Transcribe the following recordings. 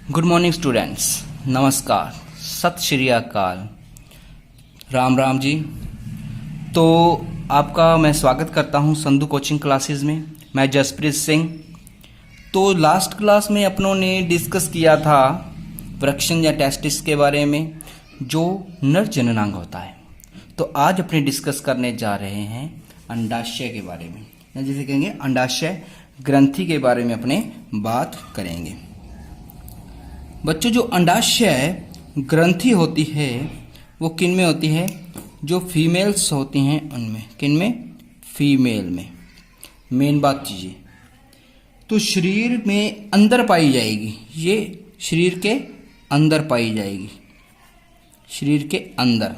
Good morning students, नमस्कार, सत श्री अकाल, राम राम जी। तो आपका मैं स्वागत करता हूं संधू कोचिंग क्लासेस में। मैं जसप्रीत सिंह। तो लास्ट क्लास में अपनों ने डिस्कस किया था वृक्षण या टेस्टिस के बारे में, जो नर जननांग होता है। तो आज अपने डिस्कस करने जा रहे हैं अंडाशय के बारे में, या जिसे कहेंगे अंडाशय ग्रंथि के बारे में अपने बात करेंगे। बच्चों, जो अंडाशय ग्रंथि होती है वो किन में होती है? जो फीमेल्स होती हैं उनमें। किन में? फीमेल में। मेन बात कीजिए, तो शरीर में अंदर पाई जाएगी, ये शरीर के अंदर पाई जाएगी, शरीर के अंदर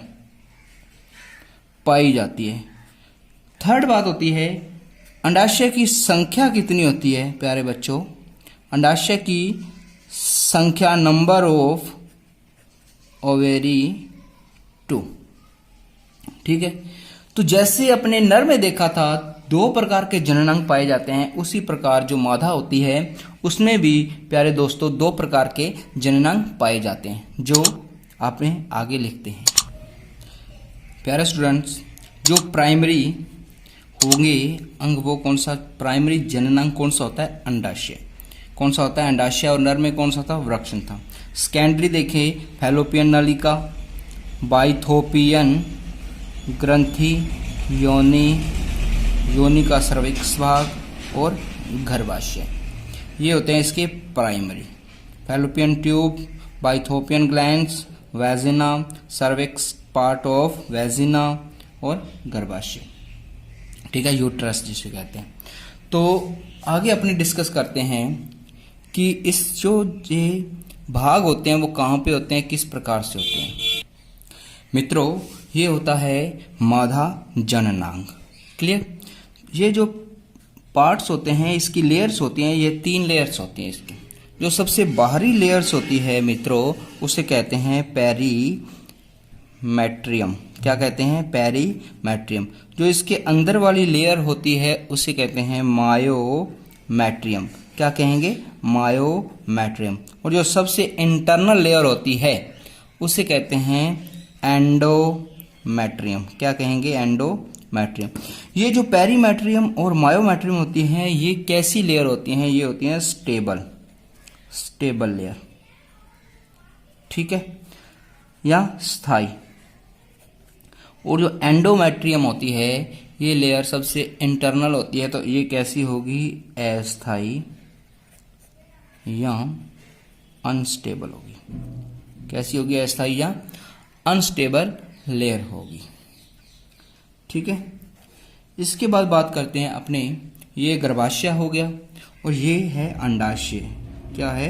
पाई जाती है। थर्ड बात होती है अंडाशय की संख्या कितनी होती है। प्यारे बच्चों, अंडाशय की संख्या, नंबर ऑफ ओवेरी 2। ठीक है। तो जैसे अपने नर में देखा था 2 प्रकार के जननांग पाए जाते हैं, उसी प्रकार जो मादा होती है उसमें भी प्यारे दोस्तों 2 प्रकार के जननांग पाए जाते हैं, जो आपने आगे लिखते हैं। प्यारे स्टूडेंट्स, जो प्राइमरी होंगे अंग वो कौन सा? प्राइमरी जननांग कौन सा होता है? अंडाशय। कौन सा होता है? अंडाशय। और नर में कौन सा था? वृक्षण था। सेकेंडरी देखें, फैलोपियन नलिका, बाइथोपियन ग्रंथि, योनि का सर्विक्स भाग और गर्भाशय, ये होते हैं इसके प्राइमरी। फैलोपियन ट्यूब, बाइथोपियन glands, vagina, cervix part of vagina और गर्भाशय। ठीक है, यूट्रस जिसे कहते हैं। तो आगे अपने डिस्कस करते हैं कि इस जो ये भाग होते हैं वो कहाँ पे होते हैं, किस प्रकार से होते हैं। मित्रों, ये होता है मादा जननांग। क्लियर? ये जो पार्ट्स होते हैं, इसकी लेयर्स होती हैं, ये 3 लेयर्स होती हैं इसकी। जो सबसे बाहरी लेयर्स होती है मित्रों, उसे कहते हैं पेरीमेट्रियम। क्या कहते हैं? पेरीमेट्रियम। जो इसके अंदर वाली लेयर होती है उसे कहते हैं मायोमेट्रियम। क्या कहेंगे? मायोमेट्रियम। और जो सबसे इंटरनल लेयर होती है उसे कहते हैं एंडोमेट्रियम। क्या कहेंगे? एंडोमेट्रियम। ये जो पेरीमेट्रियम और मायोमेट्रियम होती हैं, ये कैसी लेयर होती हैं? ये होती हैं स्टेबल लेयर। ठीक है, या स्थाई। और जो एंडोमेट्रियम होती है, ये लेयर सबसे इंटरनल होती है, तो ये कैसी होगी? अस्थाई या अनस्टेबल होगी। कैसी होगी? अस्थाई या अनस्टेबल लेयर होगी। ठीक है। इसके बाद बात करते हैं अपने, ये गर्भाशय हो गया और ये है अंडाशय। क्या है?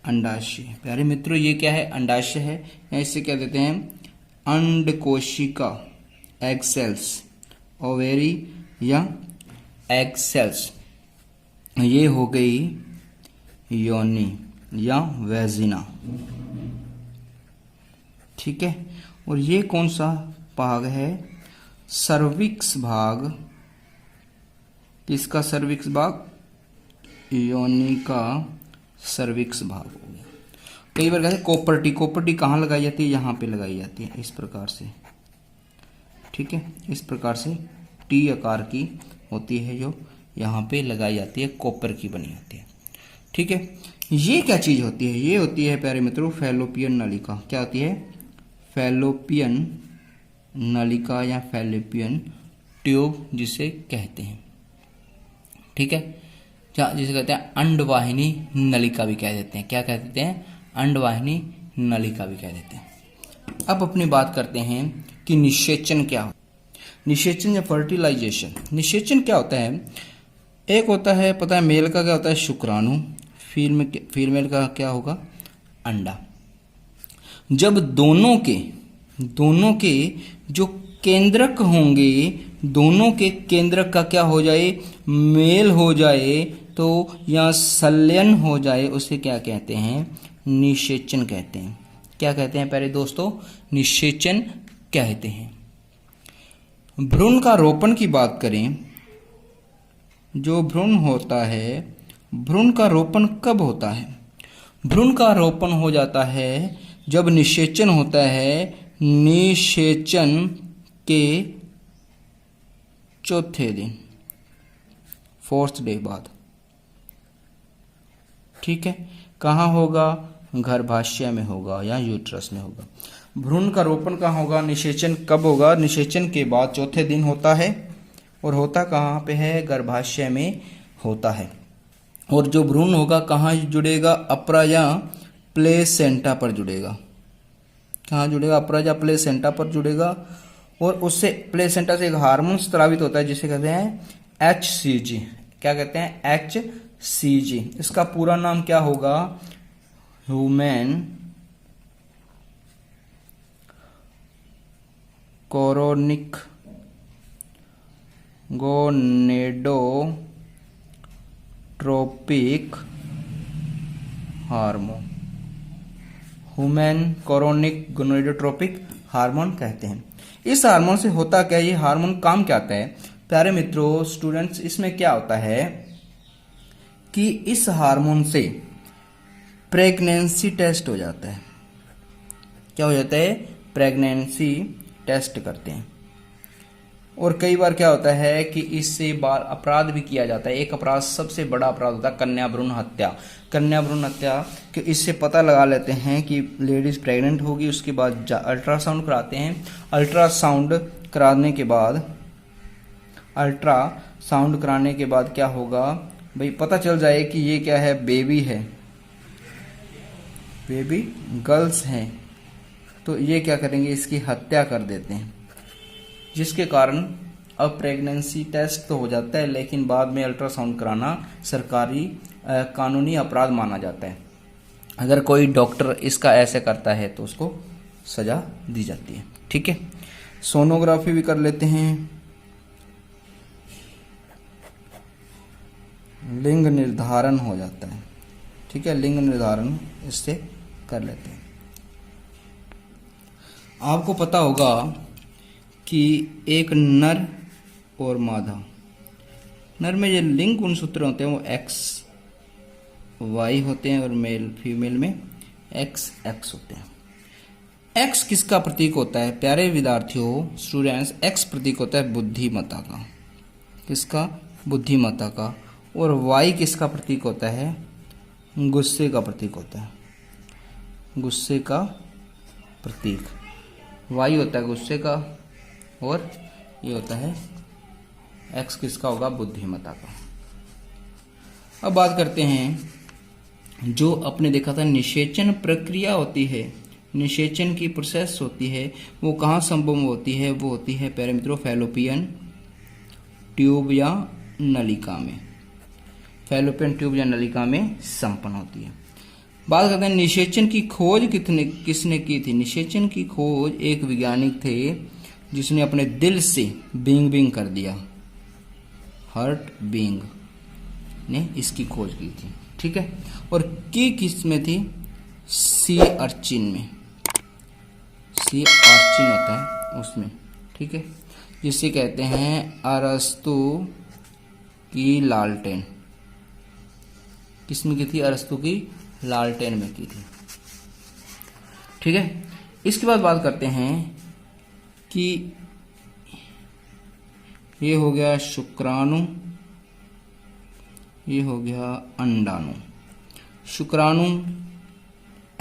अंडाशय। प्यारे मित्रों, ये क्या है? अंडाशय है, या इससे क्या देते हैं? अंडकोशिका, एग सेल्स, ओवेरी या एग सेल्स। ये हो गई योनि या वेजिना। ठीक है। और ये कौन सा भाग है? सर्विक्स भाग। किसका सर्विक्स भाग? योनि का सर्विक्स भाग हो गया। कई बार कहते हैं कोपर्टी। कोपर्टी कहाँ लगाई जाती है? यहाँ पे लगाई जाती है, इस प्रकार से। ठीक है, इस प्रकार से टी आकार की होती है, जो यहाँ पे लगाई जाती है, कॉपर की बनी होती है। ठीक है। ये क्या चीज होती है? ये होती है प्यारे मित्रों फैलोपियन नलिका। क्या होती है? फैलोपियन नलिका या फैलोपियन ट्यूब जिसे कहते हैं। ठीक है, जिसे कहते हैं अंडवाहिनी नलिका भी कह देते हैं। क्या कह देते हैं? अंडवाहिनी नलिका भी कह देते हैं। अब अपनी बात करते हैं कि निषेचन क्या होता है। निषेचन या फर्टिलाइजेशन। निषेचन क्या होता है? एक होता है, पता है मेल का क्या होता है? शुक्राणु। फीमेल का क्या होगा? अंडा। जब दोनों के जो केंद्रक होंगे, दोनों के केंद्रक का क्या हो जाए? मेल हो जाए, तो या संलयन हो जाए, उसे क्या कहते हैं? निषेचन कहते हैं। क्या कहते हैं प्यारे दोस्तों? निषेचन कहते हैं। भ्रूण का रोपण की बात करें, जो भ्रूण होता है, भ्रूण का रोपण कब होता है? भ्रूण का रोपण हो जाता है जब निषेचन होता है, निषेचन के चौथे दिन, 4th डे बाद। ठीक है, कहाँ होगा? गर्भाशय में होगा या यूट्रस में होगा। भ्रूण का रोपण कहाँ होगा? निषेचन कब होगा? निषेचन के बाद चौथे दिन होता है, और होता कहाँ पे है? गर्भाशय में होता है। और जो भ्रूण होगा कहाँ जुड़ेगा? अपर या प्लेसेंटा पर जुड़ेगा। कहाँ जुड़ेगा? अपर या प्लेसेंटा पर जुड़ेगा। और उससे प्लेसेंटा से एक हार्मोन स्रावित होता है जिसे कहते हैं HCG। क्या कहते हैं? HCG। इसका पूरा नाम क्या होगा? Human chorionic gonadotropic hormone, human chorionic gonadotropic hormone कहते हैं। इस हार्मोन से होता क्या? ये हार्मोन काम क्या आता है? प्यारे मित्रों, स्टूडेंट्स, इसमें क्या होता है कि इस हार्मोन से प्रेगनेंसी टेस्ट हो जाता है। क्या हो जाता है? प्रेगनेंसी टेस्ट करते हैं। और कई बार क्या होता है कि इससे बार अपराध भी किया जाता है। एक अपराध, सबसे बड़ा अपराध होता है कन्या भ्रूण हत्या। कन्या भ्रूण हत्या कि इससे पता लगा लेते हैं कि लेडीज प्रेग्नेंट होगी, उसके बाद अल्ट्रासाउंड कराते हैं। अल्ट्रासाउंड कराने के बाद क्या होगा भाई? पता चल जाए कि ये क्या है? बेबी है, बेबी गर्ल्स हैं, तो ये क्या करेंगे? इसकी हत्या कर देते हैं, जिसके कारण अब प्रेगनेंसी टेस्ट तो हो जाता है, लेकिन बाद में अल्ट्रासाउंड कराना सरकारी कानूनी अपराध माना जाता है। अगर कोई डॉक्टर इसका ऐसे करता है तो उसको सजा दी जाती है। ठीक है, सोनोग्राफी भी कर लेते हैं। लिंग निर्धारण हो जाता है। ठीक है, लिंग निर्धारण इससे कर लेते हैं। आपको पता होगा कि एक नर और मादा, नर में जो लिंग गुणसूत्र होते हैं वो XY होते हैं, और मेल फीमेल में XX होते हैं। X किसका प्रतीक होता है? प्यारे विद्यार्थियों, स्टूडेंट्स, X प्रतीक होता है बुद्धिमत्ता का। किसका? बुद्धिमत्ता का। और Y किसका प्रतीक होता है? गुस्से का प्रतीक होता है। गुस्से का प्रतीक Y होता है गुस्से का, और ये होता है X किसका होगा? बुद्धिमत्ता का। अब बात करते हैं, जो आपने देखा था निषेचन प्रक्रिया होती है, निषेचन की प्रोसेस होती है, वो कहाँ संभव होती है? वो होती है प्यारे मित्रों फैलोपियन ट्यूब या नलिका में। फैलोपियन ट्यूब या नलिका में संपन्न होती है। बात करते हैं निषेचन की खोज किसने की थी? निषेचन की खोज एक वैज्ञानिक थे जिसने अपने दिल से बिंग बिंग कर दिया, हार्ट बिंग ने इसकी खोज की थी। ठीक है, और की किस में थी? सी अर्चिन में। सी अर्चिन होता है उसमें। ठीक है, जिसे कहते हैं अरस्तु की लालटेन। किसमें की थी? अरस्तु की लालटेन में की थी। ठीक है, इसके बाद बात करते हैं कि ये हो गया शुक्राणु, ये हो गया अंडाणु। शुक्राणु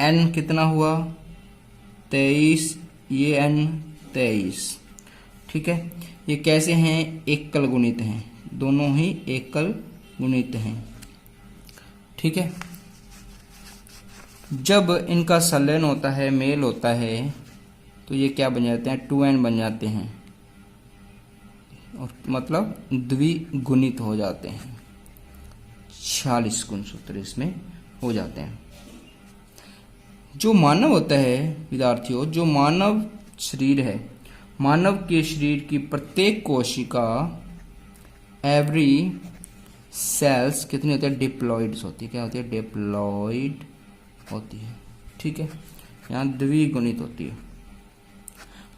N कितना हुआ? 23, ये N 23। ठीक है, ये कैसे हैं? एकल गुणित हैं, दोनों ही एकल गुणित हैं। ठीक है, जब इनका संलयन होता है, मेल होता है, तो ये क्या बन जाते हैं? 2N बन जाते हैं, और मतलब द्विगुणित हो जाते हैं। 46 गुणसूत्र इसमें हो जाते हैं। जो मानव होता है विद्यार्थियों, जो मानव शरीर है, मानव के शरीर की प्रत्येक कोशिका, एवरी सेल्स कितनी होती है? डिप्लॉइड्स होती है। क्या होती है? डिप्लॉइड होती है। ठीक है, यहाँ द्विगुणित होती है।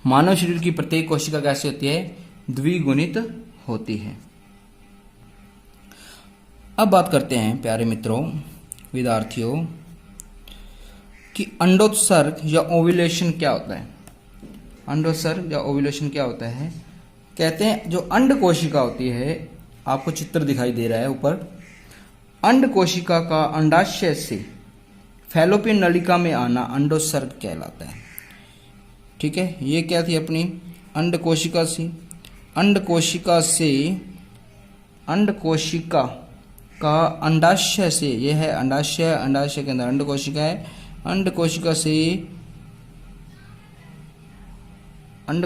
मानव शरीर की प्रत्येक कोशिका कैसे होती है? द्विगुणित होती है। अब बात करते हैं प्यारे मित्रों, विद्यार्थियों, कि अंडोत्सर्ग या ओव्यूलेशन क्या होता है। अंडोत्सर्ग या ओव्यूलेशन क्या होता है, कहते हैं जो अंड कोशिका होती है, आपको चित्र दिखाई दे रहा है ऊपर, अंड कोशिका का अंडाशय से फैलोपियन नलिका में आना अंडोत्सर्ग कहलाता है। ठीक है, ये क्या थी अपनी अंड कोशिका से, अंड कोशिका का अंडाशय से, यह है अंडाशय, अंडाशय के अंदर अंड कोशिका है, अंड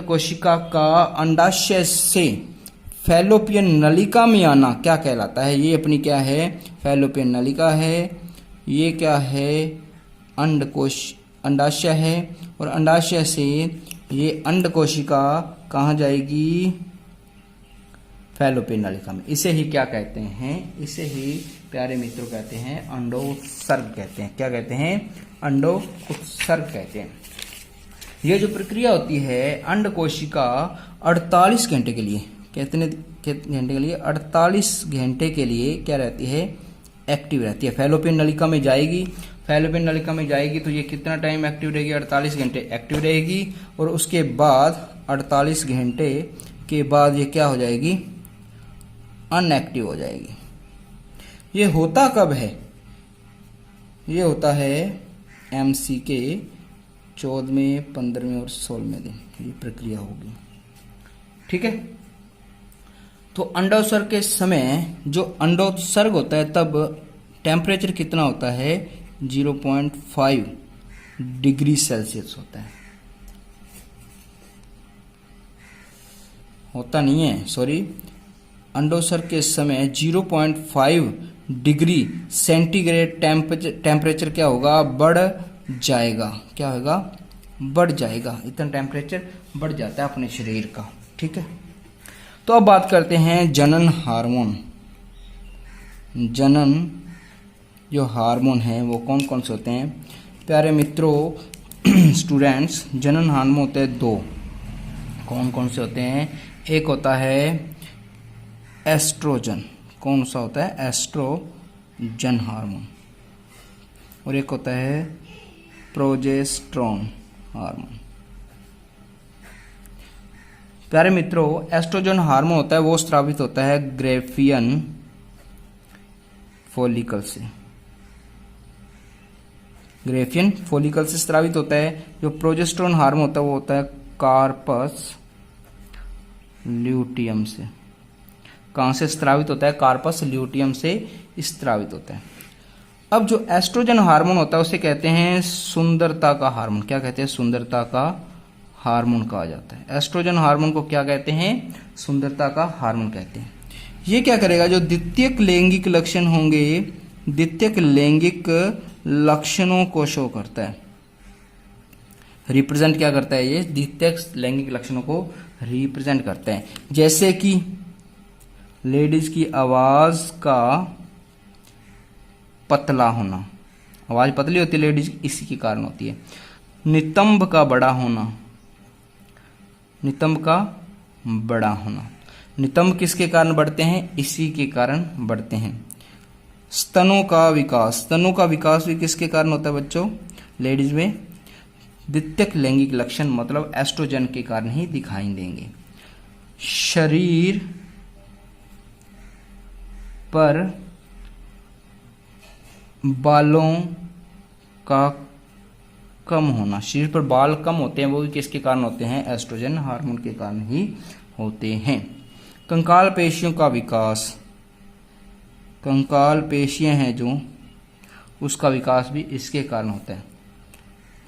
कोशिका का अंडाशय से फैलोपियन नलिका में आना क्या कहलाता है। ये अपनी क्या है, फैलोपियन नलिका है, ये क्या है, अंडाशय है, और अंडाशय से ये अंड कोशिका कहाँ जाएगी, फैलोपियन नलिका में। इसे ही क्या कहते हैं, इसे ही प्यारे मित्रों कहते हैं अंडोत्सर्ग कहते हैं। क्या कहते हैं, अंडोत्सर्ग कहते हैं। ये जो प्रक्रिया होती है, अंड कोशिका 48 घंटे के लिए, कितने घंटे के लिए, 48 घंटे के लिए क्या रहती है, एक्टिव रहती है। फैलोपियन नलिका में जाएगी, फैलोपियन नलिका में जाएगी तो ये कितना टाइम एक्टिव रहेगी, 48 घंटे एक्टिव रहेगी, और उसके बाद 48 घंटे के बाद ये क्या हो जाएगी, अनएक्टिव हो जाएगी। ये होता कब है, ये होता है MC के 14वें, 15वें और 16वें दिन ये प्रक्रिया होगी। ठीक है, तो अंडोत्सर्ग के समय जो अंडोत्सर्ग होता है तब टेम्परेचर कितना होता है, 0.5 डिग्री सेल्सियस होता है, होता नहीं है, सॉरी, अंडोत्सर्ग के समय 0.5 डिग्री सेंटीग्रेड टेम्परेचर क्या होगा, बढ़ जाएगा। क्या होगा, बढ़ जाएगा, इतना टेम्परेचर बढ़ जाता है अपने शरीर का। ठीक है, तो अब बात करते हैं जनन हार्मोन। जनन जो हार्मोन है वो कौन कौन से होते हैं प्यारे मित्रों, स्टूडेंट्स, जनन हार्मोन होते हैं 2। कौन कौन से होते हैं, एक होता है एस्ट्रोजन, कौन सा होता है, एस्ट्रोजन हार्मोन, और एक होता है प्रोजेस्टेरोन हार्मोन। प्यारे मित्रों, एस्ट्रोजन हार्मोन होता है वो स्रावित होता है ग्रेफियन फॉलिकल से, ग्रेफियन फॉलिकल से स्रावित होता है। जो प्रोजेस्टेरोन हार्मोन होता है वो होता है कार्पस ल्यूटियम से। कहाँ से स्रावित होता है, कार्पस ल्यूटियम से स्रावित होता है। अब जो एस्ट्रोजन हार्मोन होता है उसे कहते हैं सुंदरता का हार्मोन। क्या कहते हैं, सुंदरता का हार्मोन कहा जाता है। एस्ट्रोजन हार्मोन को क्या कहते हैं, सुंदरता का हार्मोन कहते हैं। ये क्या करेगा, जो द्वितीयक लैंगिक लक्षण होंगे, द्वितीयक लैंगिक लक्षणों को शो करता है, रिप्रेजेंट क्या करता है, ये द्वितीयक लैंगिक लक्षणों को रिप्रेजेंट करता है। जैसे कि लेडीज की आवाज का पतला होना, आवाज पतली होती है लेडीज, इसी के कारण होती है। नितंब का बड़ा होना, नितंब का बड़ा होना, नितंब किसके कारण बढ़ते हैं, इसी के कारण बढ़ते हैं। स्तनों का विकास, स्तनों का विकास भी किसके कारण होता है बच्चों, लेडीज में द्वितीयक लैंगिक लक्षण मतलब एस्ट्रोजन के कारण ही दिखाई देंगे। शरीर पर बालों का कम होना, शरीर पर बाल कम होते हैं वो भी किसके कारण होते हैं, एस्ट्रोजन हार्मोन के कारण ही होते हैं। कंकाल पेशियों का विकास, कंकाल पेशियां हैं जो, उसका विकास भी इसके कारण होता है।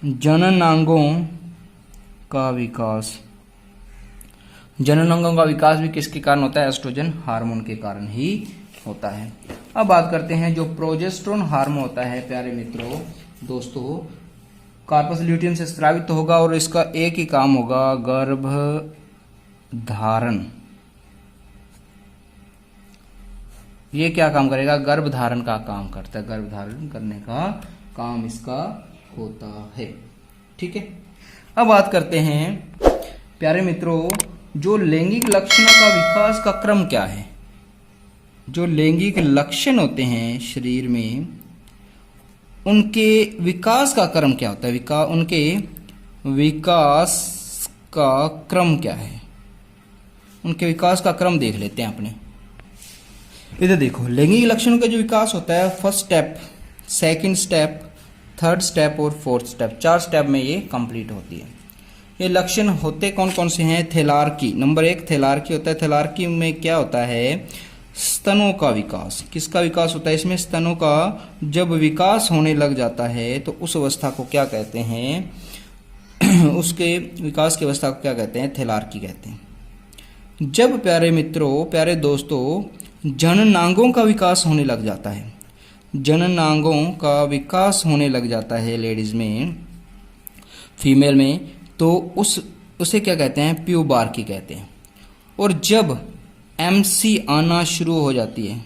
जननांगों का विकास, जननांगों का विकास भी किसके कारण होता है, एस्ट्रोजन हार्मोन के कारण ही होता है। अब बात करते हैं जो प्रोजेस्टेरोन हार्मोन होता है प्यारे मित्रों, दोस्तों, कार्पस ल्यूटियम से स्रावित होगा और इसका एक ही काम होगा, गर्भ धारण। ये क्या काम करेगा, गर्भ धारण का काम करता है, गर्भ धारण करने का काम इसका होता है। ठीक है, अब बात करते हैं प्यारे मित्रों, जो लैंगिक लक्षणों का विकास का क्रम क्या है। जो लैंगिक लक्षण होते हैं शरीर में उनके विकास का क्रम क्या होता है, उनके विकास का क्रम क्या है, उनके विकास का क्रम देख लेते हैं अपने। इधर देखो, लैंगिक लक्षणों का जो विकास होता है, first step, second step, third step और फोर्थ स्टेप, 4 स्टेप में ये कंप्लीट होती है। ये लक्षण होते कौन कौन से हैं? थैलार्की, नंबर 1 थैलार्की होता है। थैलार्की में क्या होता है? स्तनों का विकास। किसका विकास होता है इसमें? स्तनों का जब विकास होने लग जाता है तो उस अवस्था को क्या कहते हैं? उसके विकास की अवस्था को क्या कहते हैं? थैलार्की कहते हैं। जब प्यारे मित्रों, प्यारे दोस्तों, जननांगों का विकास होने लग जाता है, जननांगों का विकास होने लग जाता है लेडीज में, फीमेल में, तो उसे क्या कहते हैं? प्यूबार्की कहते हैं। और जब एमसी आना शुरू हो जाती है,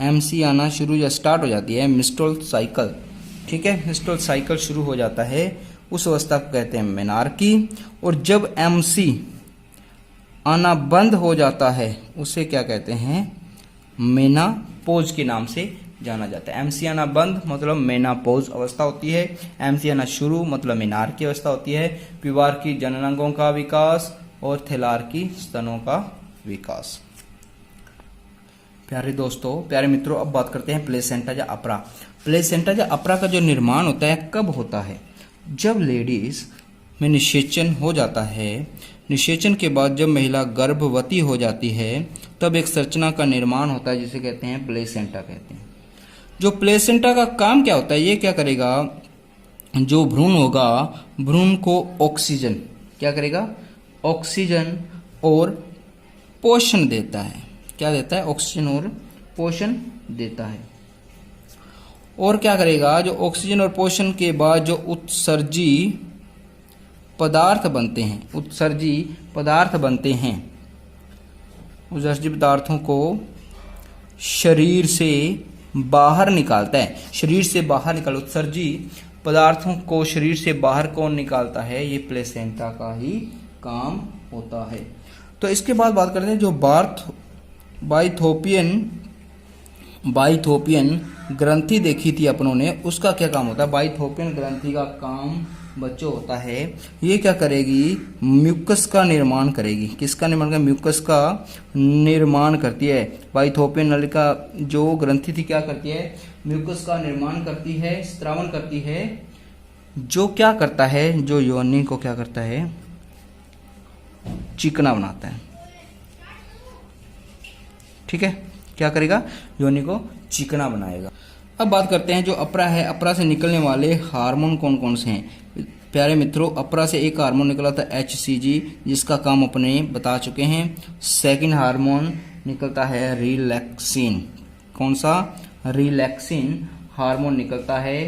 एमसी आना शुरू या स्टार्ट हो जाती है, मिस्ट्रल साइकिल, ठीक है, मिस्ट्रल साइकिल शुरू हो जाता है, उस अवस्था को कहते हैं मेनार्की। और जब एमसी आना बंद हो जाता है उसे क्या कहते हैं? मेनापोज के नाम से जाना जाता है। एमसी आना बंद मतलब मेनापोज अवस्था होती है, एमसी आना शुरू मतलब मेनार्की अवस्था होती है। प्यूबार्की जननांगों का विकास और थैलार्की स्तनों का विकास। प्यारे दोस्तों, प्यारे मित्रों, अब बात करते हैं प्लेसेंटा या अपरा। प्लेसेंटा या अपरा का जो निर्माण होता है कब होता है? जब लेडीज में निषेचन हो जाता है, निषेचन के बाद जब महिला गर्भवती हो जाती है तब एक संरचना का निर्माण होता है जिसे कहते हैं प्लेसेंटा कहते हैं। जो प्लेसेंटा का काम क्या होता है? ये क्या करेगा? जो भ्रूण होगा, भ्रूण को ऑक्सीजन, क्या करेगा? ऑक्सीजन और पोषण देता है। क्या देता है? ऑक्सीजन और पोषण देता है। और क्या करेगा? जो ऑक्सीजन और पोषण के बाद जो उत्सर्जी पदार्थ बनते हैं, उत्सर्जी पदार्थ बनते हैं, उत्सर्जी पदार्थों को शरीर से बाहर निकालता है। शरीर से बाहर निकाल, उत्सर्जी पदार्थों को शरीर से बाहर कौन निकालता है? ये प्लेसेंटा का ही काम होता है। तो इसके बाद बात करते हैं जो बाइथोपियन ग्रंथि देखी थी अपनों ने, उसका क्या काम होता है? बाइथोपियन ग्रंथि का काम बच्चों होता है, ये क्या करेगी? म्यूकस का निर्माण करेगी। किसका निर्माण करेगी? म्यूकस का निर्माण करती है। बाइथोपियन नलिका जो ग्रंथि थी क्या करती है? म्यूकस का निर्माण करती है, स्त्रावन करती है, जो क्या करता है? जो योनि को क्या करता है? चिकना बनाता है। ठीक है, क्या करेगा? योनि को चिकना बनाएगा। अब बात करते हैं जो अपरा है, अपरा से निकलने वाले हार्मोन कौन कौन से हैं? प्यारे मित्रों, अपरा से एक हार्मोन निकला था HCG, जिसका काम अपने बता चुके हैं। सेकंड हार्मोन निकलता है रिलैक्सिन। कौन सा? रिलैक्सिन हार्मोन निकलता है।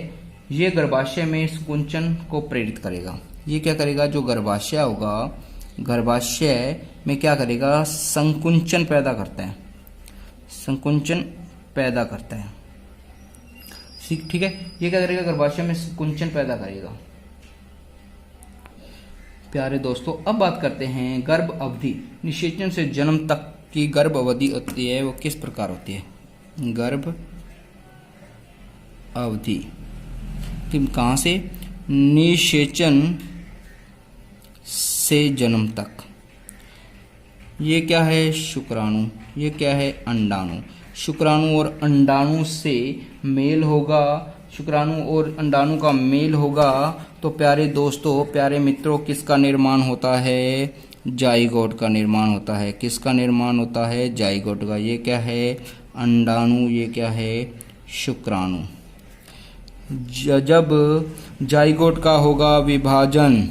ये गर्भाशय में संकुचन को प्रेरित करेगा। ये क्या करेगा? जो गर्भाशय होगा, गर्भाशय में क्या करेगा? संकुचन पैदा करता है, संकुचन पैदा करता है। ठीक है, ये क्या करेगा? गर्भाशय में संकुचन पैदा करेगा। प्यारे दोस्तों, अब बात करते हैं गर्भ अवधि। निषेचन से जन्म तक की गर्भ अवधि होती है, वो किस प्रकार होती है? गर्भ अवधि कहाँ से? निषेचन से जन्म तक। ये क्या है? शुक्राणु। ये क्या है? अंडाणु। शुक्राणु और अंडाणु से मेल होगा, शुक्राणु और अंडाणु का मेल होगा तो प्यारे दोस्तों, प्यारे मित्रों, किसका निर्माण होता है? जाइगोट का निर्माण होता है। किसका निर्माण होता है? जाइगोट का। ये क्या है? अंडाणु। ये क्या है? शुक्राणु। जब जाइगोट का होगा विभाजन,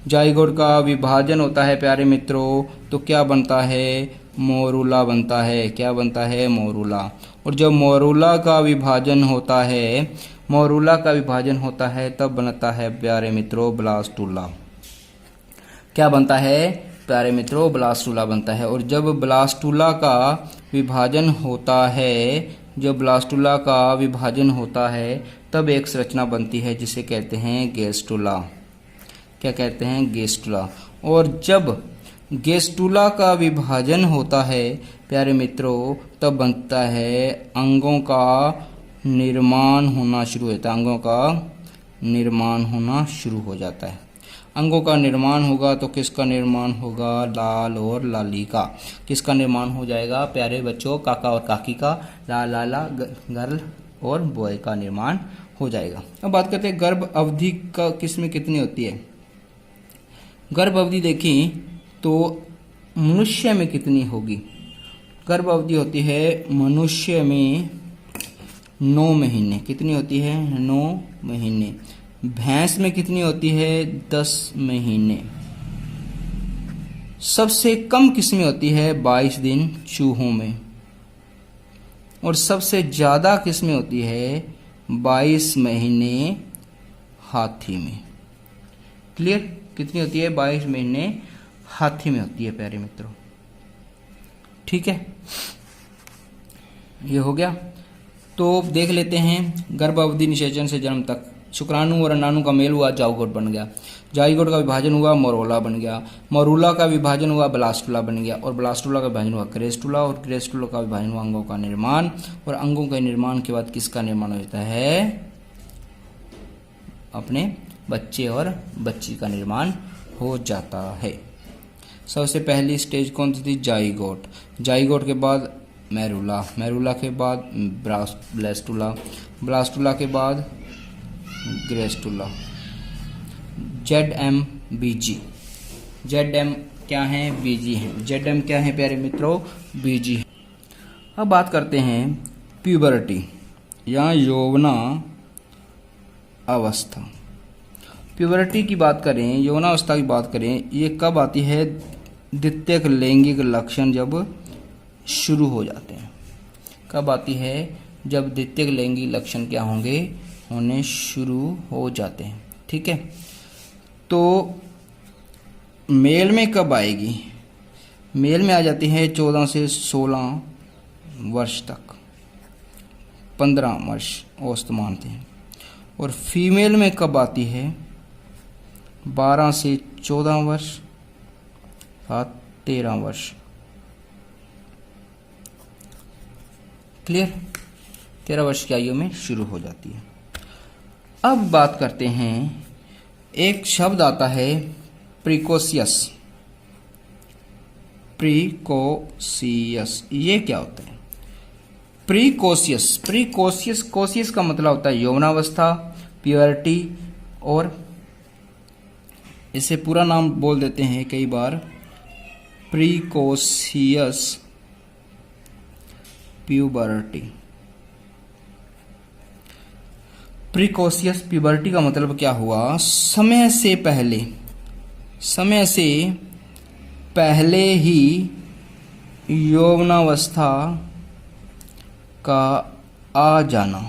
जाइगोट का विभाजन होता है प्यारे मित्रों, तो क्या बनता है? मोरूला बनता है। क्या बनता है? मोरूला। और जब मोरूला का विभाजन होता है, मोरूला का विभाजन होता है, तब बनता है प्यारे मित्रों ब्लास्टुला। क्या बनता है प्यारे मित्रों? ब्लास्टुला बनता है। और जब ब्लास्टुला का विभाजन होता है, जब ब्लास्टुला का विभाजन होता है, तब एक संरचना बनती है जिसे कहते हैं गेस्टुला। क्या कहते हैं? गेस्टुला। और जब गेस्टुला का विभाजन होता है प्यारे मित्रों, तब बनता है अंगों का निर्माण होना शुरू होता है। अंगों का निर्माण होना शुरू हो जाता है। अंगों का निर्माण होगा तो किसका निर्माण होगा? लाल और लाली का। किसका निर्माण हो जाएगा प्यारे बच्चों? काका और काकी का। लाला गर्ल और बॉय का निर्माण हो जाएगा। अब बात करते हैं गर्भ अवधि का किसमें कितनी होती है। गर्भ अवधि देखें तो मनुष्य में कितनी होगी? गर्भ अवधि होती है मनुष्य में 9 महीने। कितनी होती है? 9 महीने। भैंस में कितनी होती है? 10 महीने। सबसे कम किसमें होती है? 22 दिन चूहों में। और सबसे ज्यादा किसमें होती है? 22 महीने हाथी में। क्लियर? कितनी होती है? 22 महीने हाथी में होती है प्यारे मित्रों। ठीक है, ये हो गया। तो देख लेते हैं गर्भ अवधि निषेचन से जन्म तक। शुक्राणु और अंडाणु का मेल हुआ, जाइगोट बन गया। जाइगोट का विभाजन हुआ, मरोला बन गया। मरूला का विभाजन हुआ, ब्लास्टुला बन गया। और ब्लास्टुला का विभाजन हुआ क्रेस्टुला। और क्रेस्टुला का विभाजन हुआ अंगों का निर्माण। और अंगों के निर्माण के बाद किसका निर्माण होता है? अपने बच्चे और बच्ची का निर्माण हो जाता है। सबसे पहली स्टेज कौन सी थी? जाइगोट। जाइगोट के बाद मैरूला। मैरूला के बाद ब्लास्टुला। ब्लास्टुला के बाद ग्रेस्टुला। ZM BG। ZM क्या है? BG है। ZM क्या है प्यारे मित्रों? BG है। अब बात करते हैं प्यूबर्टी या यौवना अवस्था। प्यूबर्टी की बात करें, यौवनावस्था की बात करें, ये कब आती है? द्वितीयक लैंगिक लक्षण जब शुरू हो जाते हैं। कब आती है? जब द्वितीयक लैंगिक लक्षण क्या होंगे? होने शुरू हो जाते हैं। ठीक है, तो मेल में कब आएगी? मेल में आ जाती है 14 से 16 वर्ष तक, 15 वर्ष औसत मानते हैं। और फीमेल में कब आती है? 12 से 14 वर्ष, 13 वर्ष। क्लियर? 13 वर्ष की आयु में शुरू हो जाती है। अब बात करते हैं, एक शब्द आता है प्रिकोसियस। प्रीकोसियस, ये क्या होता है? प्रीकोसियस। प्रीकोसियस, कोसियस का मतलब होता है यौवनावस्था, प्यूबर्टी। और इसे पूरा नाम बोल देते हैं कई बार, प्रीकोसियस प्यूबर्टी। प्रीकोसियस प्यूबर्टी का मतलब क्या हुआ? समय से पहले ही यौवनावस्था का आ जाना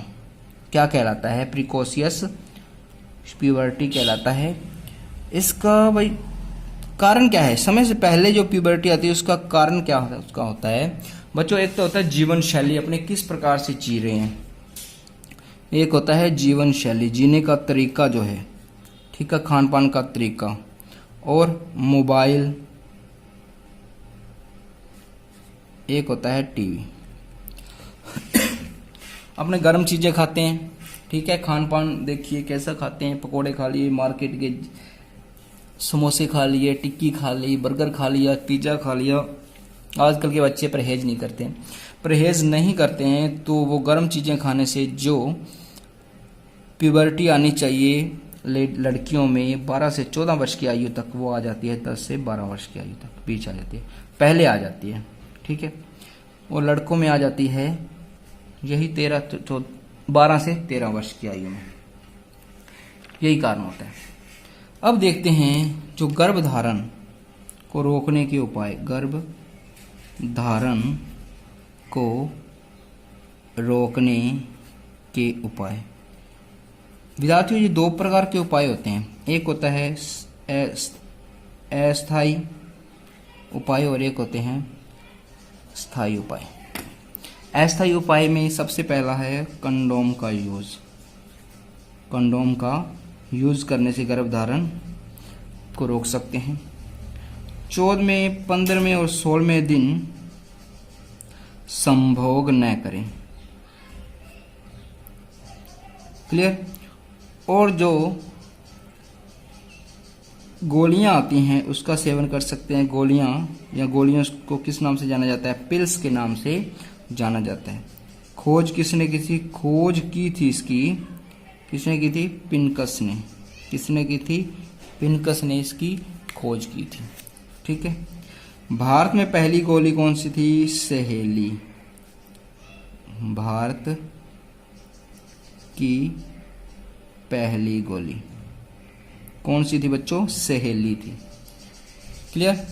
क्या कहलाता है? प्रीकोसियस प्यूबर्टी कहलाता है। इसका भाई कारण क्या है? समय से पहले जो प्यूबर्टी आती है उसका कारण क्या होता है? उसका होता है बच्चों, एक तो होता है जीवन शैली, अपने किस प्रकार से जी रहे हैं। एक होता है जीवन शैली, जीने का तरीका जो है, ठीक है, खान पान का तरीका। और मोबाइल, एक होता है टीवी। अपने गर्म चीजें खाते हैं, ठीक है, खान पान देखिए कैसा खाते हैं। पकोड़े खा लिए, मार्केट के समोसे खा लिए, टिक्की खा ली, बर्गर खा लिया, पिज्ज़ा खा लिया। आजकल के बच्चे परहेज नहीं करते हैं। परहेज नहीं करते हैं तो वो गर्म चीज़ें खाने से जो प्यूबर्टी आनी चाहिए लड़कियों में 12 से 14 वर्ष की आयु तक, वो आ जाती है 10 से 12 वर्ष की आयु तक, बीच आ जाती है, पहले आ जाती है। ठीक है, और लड़कों में आ जाती है यही 12 से 13 वर्ष की आयु में। यही कारण होता है। अब देखते हैं जो गर्भधारण को रोकने के उपाय। गर्भधारण को रोकने के उपाय विद्यार्थियों, ये 2 प्रकार के उपाय होते हैं। एक होता है अस्थायी उपाय और एक होते हैं स्थायी उपाय। अस्थायी उपाय में सबसे पहला है कंडोम का यूज। कंडोम का यूज करने से गर्भधारण को रोक सकते हैं। 14वें, 15वें और 16वें दिन संभोग न करें। क्लियर। और जो गोलियां आती हैं उसका सेवन कर सकते हैं। गोलियां या गोलियों को किस नाम से जाना जाता है? पिल्स के नाम से जाना जाता है। खोज किसने की थी? खोज की थी इसकी, किसने की थी? पिनकस ने। किसने की थी? पिनकस ने इसकी खोज की थी। ठीक है। भारत में पहली गोली कौन सी थी? सहेली। भारत की पहली गोली कौन सी थी बच्चों? सहेली थी। क्लियर।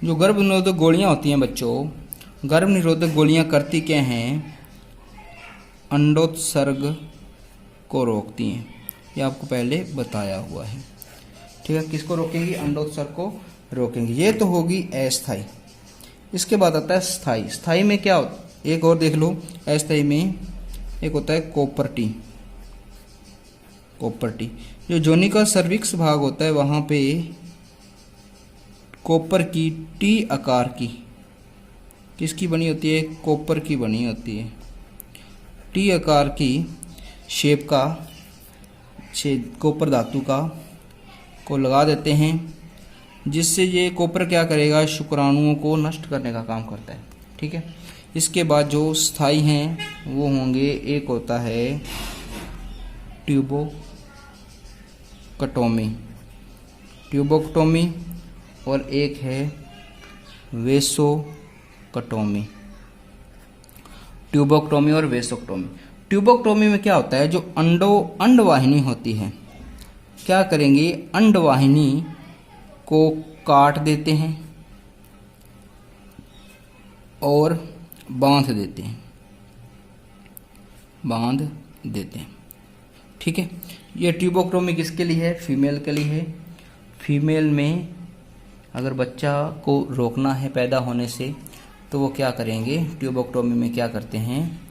जो गर्भ निरोधक गोलियां होती हैं बच्चों, गर्भ निरोधक गोलियां करती क्या हैं? अंडोत्सर्ग को रोकती हैं। ये आपको पहले बताया हुआ है। ठीक है। किसको रोकेंगी? अंडोत्सर्ग को रोकेंगी। ये तो होगी अस्थाई। इसके बाद आता है स्थाई। स्थाई में क्या होता है? एक और देख लो। अस्थाई में एक होता है कॉपर टी। कॉपर टी जो जोनी का सर्विक्स भाग होता है वहां पे कॉपर की टी आकार की, किसकी बनी होती है? कॉपर की बनी होती है। टी आकार की शेप का छेद कॉपर धातु का को लगा देते हैं, जिससे ये कॉपर क्या करेगा? शुक्राणुओं को नष्ट करने का काम करता है। ठीक है। इसके बाद जो स्थायी हैं वो होंगे, एक होता है ट्यूबोकटोमी, ट्यूबोकटोमी, और एक है वेसोकटोमी। ट्यूबोकटोमी और वेसोकटोमी। ट्यूबोकटोमी में क्या होता है? जो अंडवाहिनी होती है, क्या करेंगे? अंडवाहिनी को काट देते हैं और बांध देते हैं, बांध देते हैं। ठीक है। ये ट्यूबोक्टोमी किसके लिए है? फीमेल के लिए है। फीमेल में अगर बच्चा को रोकना है पैदा होने से तो वो क्या करेंगे? ट्यूबोक्टोमी में क्या करते हैं?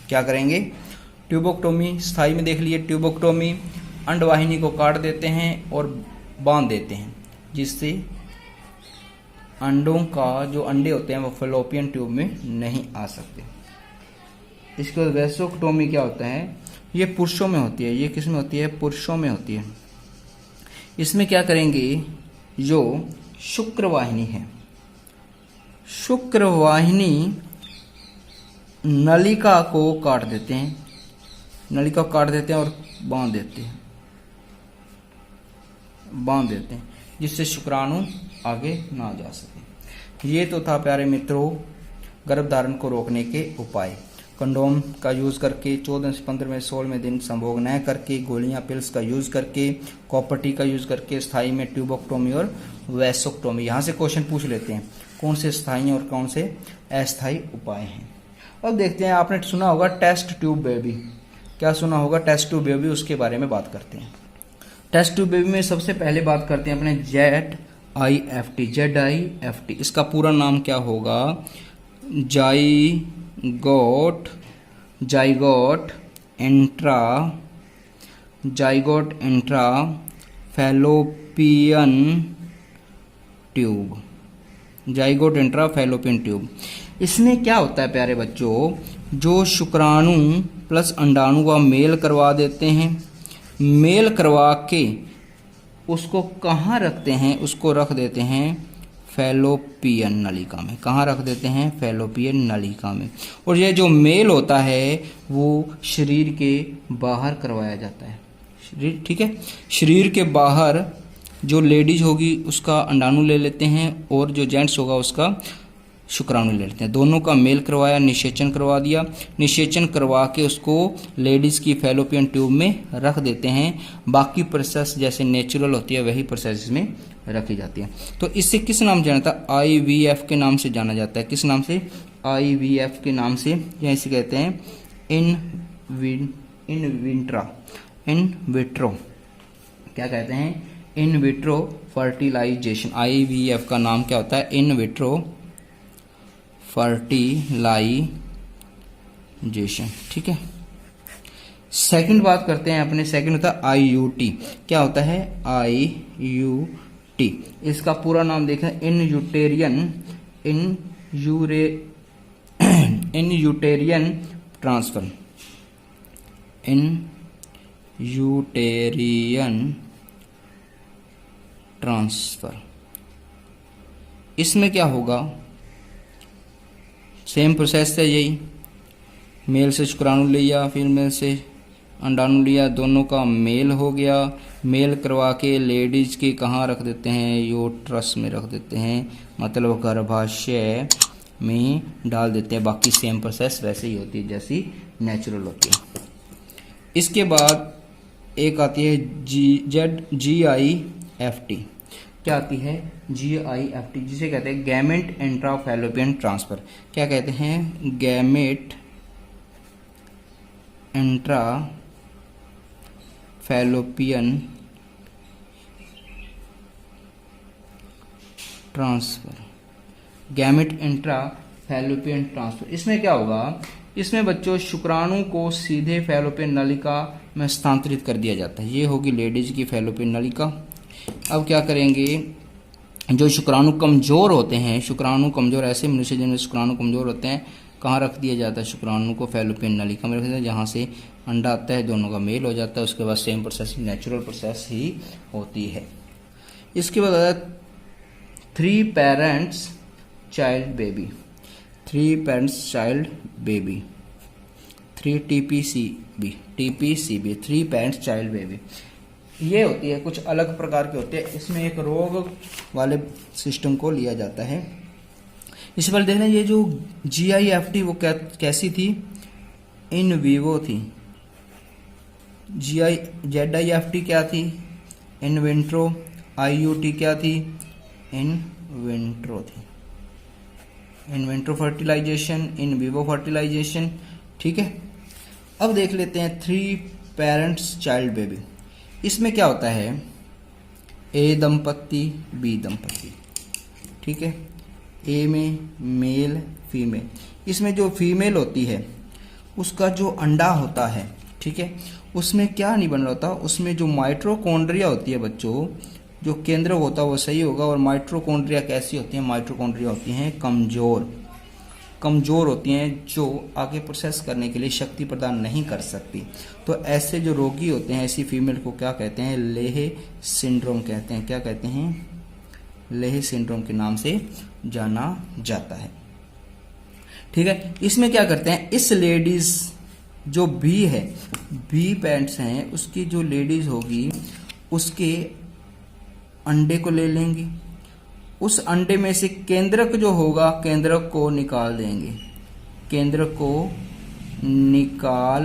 क्या करेंगे? ट्यूबोक्टोमी स्थायी में देख लिए। ट्यूबोक्टोमी अंडवाहिनी को काट देते हैं और बांध देते हैं, जिससे अंडों का जो अंडे होते हैं वो फैलोपियन ट्यूब में नहीं आ सकते। इसके बाद वेसोक्टोमी क्या होता है? ये पुरुषों में होती है। ये किस में होती है? पुरुषों में होती है। इसमें क्या करेंगे? जो शुक्रवाहिनी है, शुक्रवाहिनी नलिका को काट देते हैं, नलिका को काट देते हैं और बांध देते हैं, बांध देते हैं, जिससे शुक्राणु आगे ना जा सके। ये तो था प्यारे मित्रों गर्भधारण को रोकने के उपाय। कंडोम का यूज़ करके, 14 से 15वें 16वें दिन संभोग न करके, गोलियां पिल्स का यूज़ करके, कॉपर टी का यूज़ करके, स्थायी में ट्यूबोक्टोमी और वेसोक्टोमी। यहाँ से क्वेश्चन पूछ लेते हैं कौन से स्थायी और कौन से अस्थायी उपाय हैं। अब देखते हैं, आपने सुना होगा टेस्ट ट्यूब बेबी। क्या सुना होगा? Test tube baby. उसके बारे में बात करते हैं। टेस्ट ट्यूब बेबी में सबसे पहले बात करते हैं अपने ZIFT, ZIFT। इसका पूरा नाम क्या होगा? Zygote intra fallopian tube. Zygote intra fallopian tube. इसमें क्या होता है प्यारे बच्चों? जो शुक्राणु प्लस अंडाणु का मेल करवा देते हैं, मेल करवा के उसको कहाँ रखते हैं? उसको रख देते हैं फैलोपियन नलिका में। कहाँ रख देते हैं? फैलोपियन नलिका में। और ये जो मेल होता है वो शरीर के बाहर करवाया जाता है। शरीर, ठीक है, शरीर के बाहर जो लेडीज होगी उसका अंडाणु ले लेते हैं और जो जेंट्स होगा उसका शुक्राणु ले लेते हैं। दोनों का मेल करवाया, निषेचन करवा दिया। निषेचन करवा के उसको लेडीज की फैलोपियन ट्यूब में रख देते हैं। बाकी प्रोसेस जैसे नेचुरल होती है वही प्रोसेस में रखी जाती है। तो इससे किस नाम जाना था? IVF के नाम से जाना जाता है। किस नाम से? IVF के नाम से, या इसे कहते हैं इन विट्रो। क्या कहते हैं? इन विट्रो फर्टिलाइजेशन। IVF का नाम क्या होता है? In vitro fertilisation. ठीक है। सेकंड बात करते हैं अपने। सेकंड होता है IUT। क्या होता है? IUT इसका पूरा नाम देखें, इन यूटेरियन ट्रांसफर, इन यूटेरियन ट्रांसफर। इसमें क्या होगा, सेम प्रोसेस है यही, मेल से शुक्राणु लिया, फीमेल से अंडाणु लिया, दोनों का मेल हो गया, मेल करवा के लेडीज के कहाँ रख देते हैं, यूट्रस में रख देते हैं, मतलब गर्भाशय में डाल देते हैं। बाकी सेम प्रोसेस वैसे ही होती है जैसी नेचुरल होती है। इसके बाद एक आती है GIFT। क्या आती है, GIFT, जिसे कहते हैं गैमेट इंट्रा फैलोपियन ट्रांसफर। क्या कहते हैं, gamete intra fallopian transfer, gamete intra fallopian transfer. इसमें क्या होगा, इसमें बच्चों शुक्राणु को सीधे फैलोपियन नलिका में स्थानांतरित कर दिया जाता है। ये होगी लेडीज की फैलोपियन नलिका। अब क्या करेंगे, जो शुक्राणु कमजोर होते हैं, शुक्राणु कमजोर, ऐसे मनुष्य जिनमें शुक्राणु कमजोर होते हैं, कहाँ रख दिया जाता है, शुक्राणु को फैलोपियन नलिका में रख दिया, जहाँ से अंडा आता है, दोनों का मेल हो जाता है। उसके बाद सेम प्रोसेस, नेचुरल प्रोसेस ही होती है। इसके बाद आता है 3 parents child baby, 3 parents child baby, 3 TPCB, 3 parents child baby. ये होती है, कुछ अलग प्रकार के होते हैं। इसमें एक रोग वाले सिस्टम को लिया जाता है। इस पर देखना, ये जो GIFT वो कैसी थी, इन विवो थी। ZIFT क्या थी, इन विट्रो। IUT क्या थी, इन विट्रो थी, in vitro fertilisation, in vivo fertilisation. ठीक है, अब देख लेते हैं 3 पेरेंट्स चाइल्ड बेबी। इसमें क्या होता है, A दंपत्ति, B दंपत्ति। ठीक है, A में मेल फीमेल। इसमें जो फीमेल होती है उसका जो अंडा होता है, ठीक है, उसमें क्या नहीं बन रहा होता, उसमें जो माइटोकॉन्ड्रिया होती है बच्चों, जो केंद्र होता है वो सही होगा। और माइटोकॉन्ड्रिया कैसी होती हैं, माइटोकॉन्ड्रिया होती हैं कमजोर होती हैं, जो आगे प्रोसेस करने के लिए शक्ति प्रदान नहीं कर सकती। तो ऐसे जो रोगी होते हैं, ऐसी फीमेल को क्या कहते हैं, लेह सिंड्रोम कहते हैं। क्या कहते हैं, लेह सिंड्रोम के नाम से जाना जाता है। ठीक है, इसमें क्या करते हैं, इस लेडीज जो बी है, बी पेरेंट्स हैं, उसकी जो लेडीज होगी उसके अंडे को ले लेंगे, उस अंडे में से केंद्रक जो होगा, केंद्रक को निकाल देंगे, केंद्रक को निकाल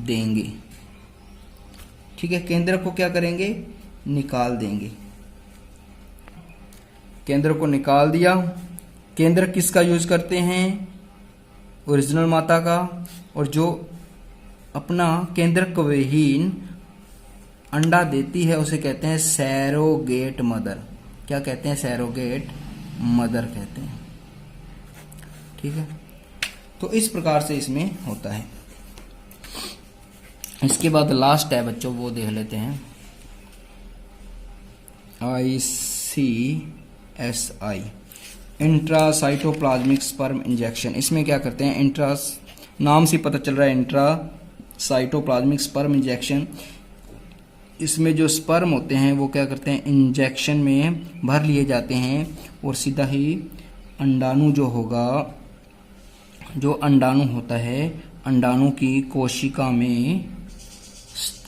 देंगे। ठीक है, केंद्रक को क्या करेंगे, निकाल देंगे। केंद्र को निकाल दिया। केंद्र किसका यूज करते हैं, ओरिजिनल माता का। और जो अपना केंद्रक विहीन अंडा देती है उसे कहते हैं सैरोगेट मदर। क्या कहते हैं, सैरोगेट मदर कहते हैं। ठीक है, तो इस प्रकार से इसमें होता है। इसके बाद लास्ट है बच्चों, वो देख लेते हैं, ICSI, इंट्रासाइटोप्लाज्मिक स्पर्म इंजेक्शन। इसमें क्या करते हैं, नाम से पता चल रहा है, इंट्रासाइटोप्लाज्मिक स्पर्म इंजेक्शन। इसमें जो स्पर्म होते हैं वो क्या करते हैं, इंजेक्शन में भर लिए जाते हैं और सीधा ही अंडाणु जो होगा, जो अंडाणु होता है, अंडाणु की कोशिका में,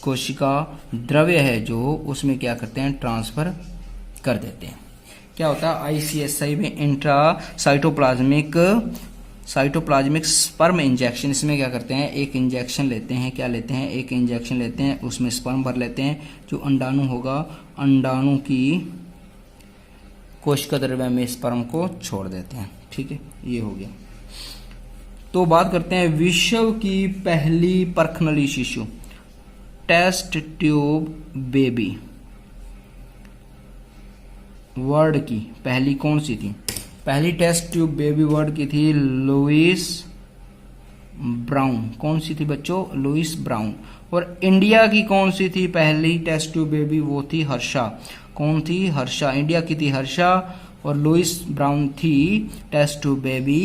कोशिका द्रव्य है जो, उसमें क्या करते हैं, ट्रांसफर कर देते हैं। क्या होता है, ICSI में साइटोप्लाज्मिक स्पर्म इंजेक्शन। इसमें क्या करते हैं, एक इंजेक्शन लेते हैं, क्या लेते हैं, एक इंजेक्शन लेते हैं, उसमें स्पर्म भर लेते हैं, जो अंडाणु होगा, अंडाणु की कोशिका द्रव्य में स्पर्म को छोड़ देते हैं। ठीक है, ये हो गया। तो बात करते हैं विश्व की पहली परखनली शिशु, टेस्ट ट्यूब बेबी। वर्ड की पहली कौन सी थी, पहली टेस्ट ट्यूब बेबी वर्ड की थी लुइस ब्राउन। कौन सी थी बच्चों, लुइस ब्राउन। और इंडिया की कौन सी थी पहली टेस्ट ट्यूब बेबी, वो थी हर्षा। कौन थी? हर्षा, इंडिया की थी हर्षा, और लुइस ब्राउन थी टेस्ट टू बेबी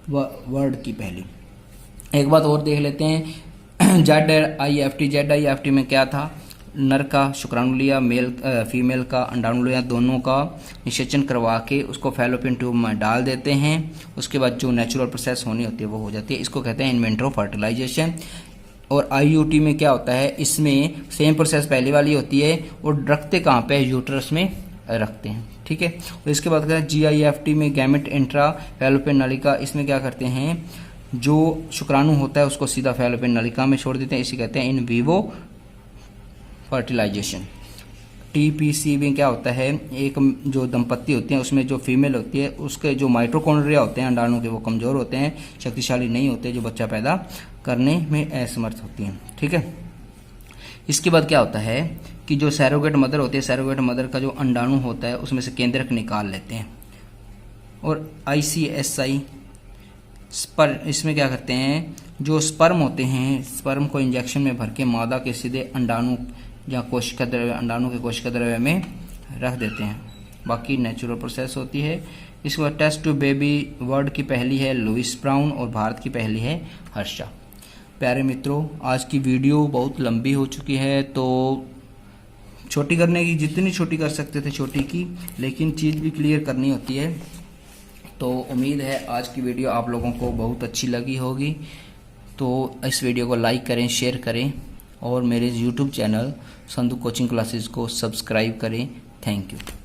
वर्ल्ड की पहली। एक बात और देख लेते हैं, ZIFT में क्या था? नर का शुक्राणु लिया, फीमेल का अंडाणु लिया, दोनों का निषेचन करवा के उसको फैलोपियन ट्यूब में डाल देते हैं। उसके बाद जो नेचुरल प्रोसेस होनी होती है वो हो जाती है। इसको कहते हैं इन विट्रो फर्टिलाइजेशन। और IUT में क्या होता है? इसमें सेम प्रोसेस पहली वाली होती है, और रखते कहाँ पे? यूट्रस में रखते हैं, ठीक है। और इसके बाद कहते हैं GIFT में गैमेट इंट्रा फैलोपियन नलिका। इसमें क्या करते हैं? जो शुक्राणु होता है उसको सीधा फैलोपियन नलिका में छोड़ देते हैं, इसे कहते हैं इन विवो फर्टिलाइजेशन। TPC में क्या होता है? एक जो दंपत्ति होती है उसमें जो फीमेल होती है उसके जो माइटोकॉन्ड्रिया होते हैं अंडाणु के, वो कमज़ोर होते हैं, शक्तिशाली नहीं होते, जो बच्चा पैदा करने में असमर्थ होती हैं, ठीक है। इसके बाद क्या होता है कि जो सैरोगेट मदर होती है, सैरोगेट मदर का जो अंडाणु होता है उसमें से केंद्रक निकाल लेते हैं। और ICSI इसमें क्या करते हैं? जो स्पर्म होते हैं, स्पर्म को इंजेक्शन में भर के मादा के सीधे अंडाणु या कोशिका द्रव्य, अंडाणु के कोशिका द्रव्य में रख देते हैं। बाकी नेचुरल प्रोसेस होती है। इसके बाद टेस्ट टू बेबी वर्ल्ड की पहली है लुइस ब्राउन और भारत की पहली है हर्षा। प्यारे मित्रों, आज की वीडियो बहुत लंबी हो चुकी है, तो छोटी करने की जितनी छोटी कर सकते थे छोटी की, लेकिन चीज़ भी क्लियर करनी होती है। तो उम्मीद है आज की वीडियो आप लोगों को बहुत अच्छी लगी होगी। तो इस वीडियो को लाइक करें, शेयर करें, और मेरे YouTube channel Sandhu coaching classes को सब्सक्राइब करें। Thank you.